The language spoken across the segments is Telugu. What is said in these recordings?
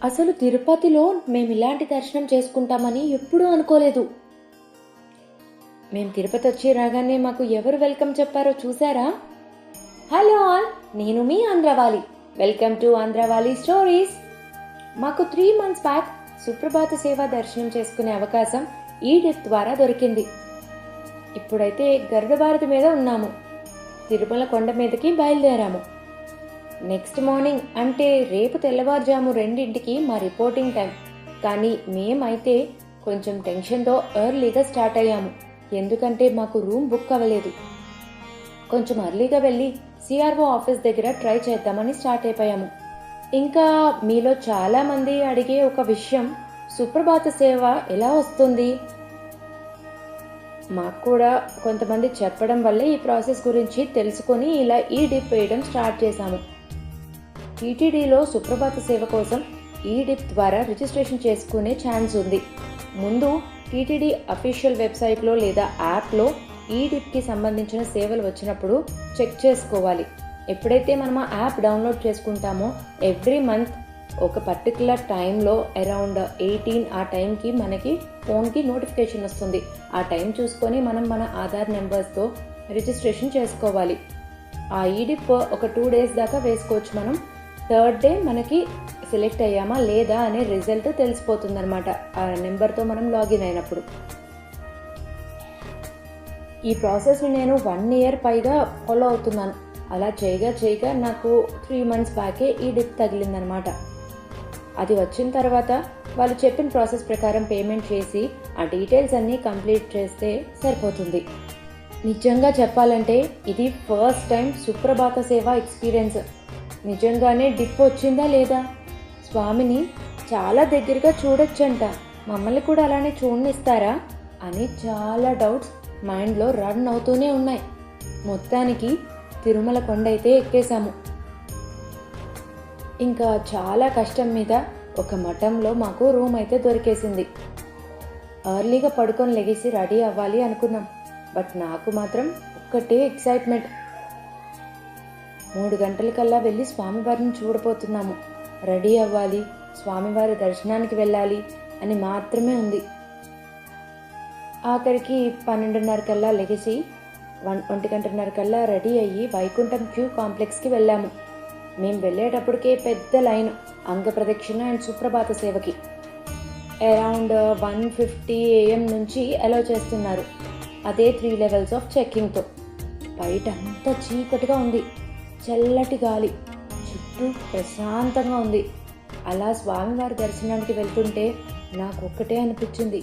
అసలు తిరుపతిలో మేము ఇలాంటి దర్శనం చేసుకుంటామని ఎప్పుడూ అనుకోలేదు. మేము తిరుపతి వచ్చి రాగానే మాకు ఎవరు వెల్కమ్ చెప్పారో చూసారా? హలో ఆల్, నేను మీ Andhravali. Welcome to Andhravali stories. మాకు 3 months బ్యాక్ సుప్రభాత సేవ దర్శనం చేసుకునే అవకాశం ఈ డిప్ ద్వారా దొరికింది. ఇప్పుడైతే గరుడ భారతి మీద ఉన్నాము. తిరుమల కొండ మీదకి బయలుదేరాము. నెక్స్ట్ మార్నింగ్ అంటే రేపు తెల్లవారుజాము 2ంటికి మా రిపోర్టింగ్ టైం. కానీ మేమైతే కొంచెం టెన్షన్తో ఎర్లీగా స్టార్ట్ అయ్యాము. ఎందుకంటే మాకు రూమ్ బుక్ అవ్వలేదు. కొంచెం ఎర్లీగా వెళ్ళి సిఆర్ఓ ఆఫీస్ దగ్గర ట్రై చేద్దామని స్టార్ట్ అయిపోయాము. ఇంకా మీలో చాలామంది అడిగే ఒక విషయం, సుప్రభాత సేవ ఎలా వస్తుంది? మాకు కూడా కొంతమంది చెప్పడం వల్లే ఈ ప్రాసెస్ గురించి తెలుసుకొని ఇలా ఈ డిప్ వేయడం స్టార్ట్ చేశాము. టీటీడీలో సుప్రభాత సేవ కోసం ఈ డిప్ ద్వారా రిజిస్ట్రేషన్ చేసుకునే ఛాన్స్ ఉంది. ముందు టీటీడీ అఫీషియల్ వెబ్సైట్లో లేదా యాప్లో ఈ డిప్కి సంబంధించిన సేవలు వచ్చినప్పుడు చెక్ చేసుకోవాలి. ఎప్పుడైతే మనం ఆ యాప్ డౌన్లోడ్ చేసుకుంటామో ఎవ్రీ మంత్ ఒక పర్టికులర్ టైంలో అరౌండ్ 18 ఆ టైంకి మనకి ఫోన్కి నోటిఫికేషన్ వస్తుంది. ఆ టైం చూసుకొని మనం మన ఆధార్ నెంబర్స్తో రిజిస్ట్రేషన్ చేసుకోవాలి. ఆ ఈడిప్ ఒక 2 days దాకా వేసుకోవచ్చు. మనం 3rd day మనకి సెలెక్ట్ అయ్యామా లేదా అనే రిజల్ట్ తెలిసిపోతుందన్నమాట ఆ నెంబర్తో మనం లాగిన్ అయినప్పుడు. ఈ ప్రాసెస్ని నేను 1 year పైగా ఫాలో అవుతున్నాను. అలా చేయగా నాకు 3 months బ్యాకే ఈ డిప్ తగిలిందనమాట. అది వచ్చిన తర్వాత వాళ్ళు చెప్పిన ప్రాసెస్ ప్రకారం పేమెంట్ చేసి ఆ డీటెయిల్స్ అన్నీ కంప్లీట్ చేస్తే సరిపోతుంది. నిజంగా చెప్పాలంటే ఇది ఫస్ట్ టైం సుప్రభాత సేవ ఎక్స్పీరియన్స్. నిజంగానే డిప్ వచ్చిందా లేదా, స్వామిని చాలా దగ్గరగా చూడొచ్చంట, మమ్మల్ని కూడా అలానే చూడనిస్తారా అని చాలా డౌట్స్ మైండ్లో రన్ అవుతూనే ఉన్నాయి. మొత్తానికి తిరుమల కొండ అయితే ఎక్కేశాము. ఇంకా చాలా కష్టం మీద ఒక మఠంలో మాకు రూమ్ అయితే దొరికేసింది. ఎర్లీగా పడుకొని లెగిసి రెడీ అవ్వాలి అనుకున్నాం. బట్ నాకు మాత్రం ఒక్కటే ఎక్సైట్మెంట్. 3 గంటలకల్లా వెళ్ళి స్వామివారిని చూడబోతున్నాము, రెడీ అవ్వాలి, స్వామివారి దర్శనానికి వెళ్ళాలి అని మాత్రమే ఉంది. ఆఖరికి 12:30 కల్లా లెగిసి 1:30 కల్లా రెడీ అయ్యి వైకుంఠం క్యూ కాంప్లెక్స్కి వెళ్ళాము. మేము వెళ్ళేటప్పటికే పెద్ద లైన్ అంగ ప్రదక్షిణ అండ్ సుప్రభాత సేవకి. అరౌండ్ 1:50 AM నుంచి అలౌ చేస్తున్నారు. అదే 3 levels ఆఫ్ చెక్కింగ్తో. బయట అంతా చీకటిగా ఉంది, చల్లటి గాలి, చుట్టూ ప్రశాంతంగా ఉంది. అలా స్వామివారి దర్శనానికి వెళ్తుంటే నాకు ఒక్కటే అనిపించింది,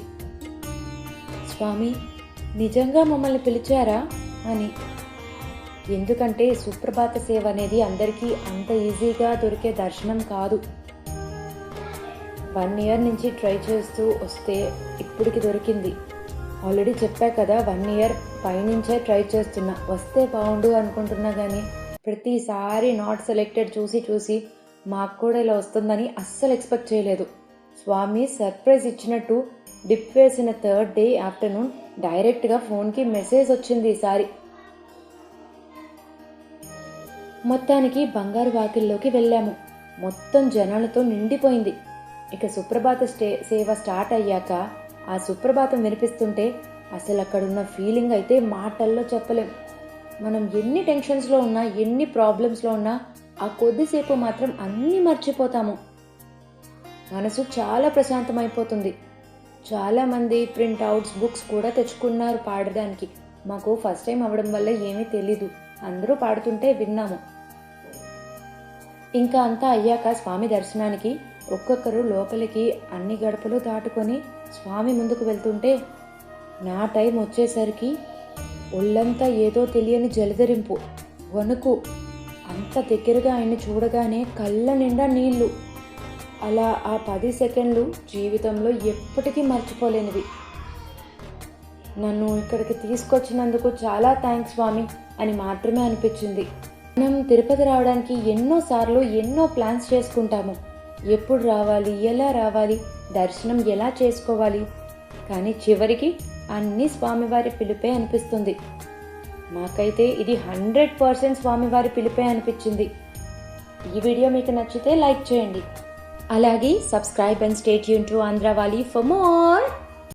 స్వామి నిజంగా మమ్మల్ని పిలిచారా అని. ఎందుకంటే సుప్రభాత సేవ అనేది అందరికీ అంత ఈజీగా దొరికే దర్శనం కాదు. 1 year నుంచి ట్రై చేస్తూ వస్తే ఇప్పటికి దొరికింది. ఆల్రెడీ చెప్పా కదా, 1 year పైనుంచే ట్రై చేస్తున్నా, వస్తే బాగుండు అనుకుంటున్నా. కానీ ప్రతిసారి నాట్ సెలెక్టెడ్ చూసి మాకు కూడా ఇలా వస్తుందని అస్సలు ఎక్స్పెక్ట్ చేయలేదు. స్వామి సర్ప్రైజ్ ఇచ్చినట్టు డిప్ వేసిన 3rd day ఆఫ్టర్నూన్ డైరెక్ట్గా ఫోన్కి మెసేజ్ వచ్చింది. ఈసారి మొత్తానికి బంగారు వాకిల్లోకి వెళ్ళాము. మొత్తం జనాలతో నిండిపోయింది. ఇక సుప్రభాత సేవ స్టార్ట్ అయ్యాక ఆ సుప్రభాతం వినిపిస్తుంటే అసలు అక్కడున్న ఫీలింగ్ అయితే మాటల్లో చెప్పలేం. మనం ఎన్ని టెన్షన్స్లో ఉన్నా, ఎన్ని ప్రాబ్లమ్స్లో ఉన్నా ఆ కొద్దిసేపు మాత్రం అన్నీ మర్చిపోతాము. మనసు చాలా ప్రశాంతమైపోతుంది. చాలామంది ప్రింట్అవుట్స్, బుక్స్ కూడా తెచ్చుకున్నారు పాడడానికి. మాకు ఫస్ట్ టైం అవ్వడం వల్ల ఏమీ తెలీదు, అందరూ పాడుతుంటే విన్నాము. ఇంకా అంతా అయ్యాక స్వామి దర్శనానికి ఒక్కొక్కరు లోపలికి అన్ని గడపలు దాటుకొని స్వామి ముందుకు వెళ్తుంటే నా టైం వచ్చేసరికి ఒళ్ళంతా ఏదో తెలియని జలధరింపు, వణుకు. అంత దగ్గరగా ఆయన్ని చూడగానే కళ్ళ నిండా నీళ్లు. అలా ఆ 10 seconds జీవితంలో ఎప్పటికీ మర్చిపోలేనివి. నన్ను ఇక్కడికి తీసుకొచ్చినందుకు చాలా థ్యాంక్స్ స్వామి అని మాత్రమే అనిపించింది. మనం తిరుపతి రావడానికి ఎన్నోసార్లు ఎన్నో ప్లాన్స్ చేసుకుంటాము. ఎప్పుడు రావాలి, ఎలా రావాలి, దర్శనం ఎలా చేసుకోవాలి. కానీ చివరికి అన్నీ స్వామివారి పిలుపే అనిపిస్తుంది. మాకైతే ఇది 100% స్వామివారి పిలుపే అనిపించింది. ఈ వీడియో మీకు నచ్చితే లైక్ చేయండి. అలాగే subscribe and stay tune to Andhravali for more.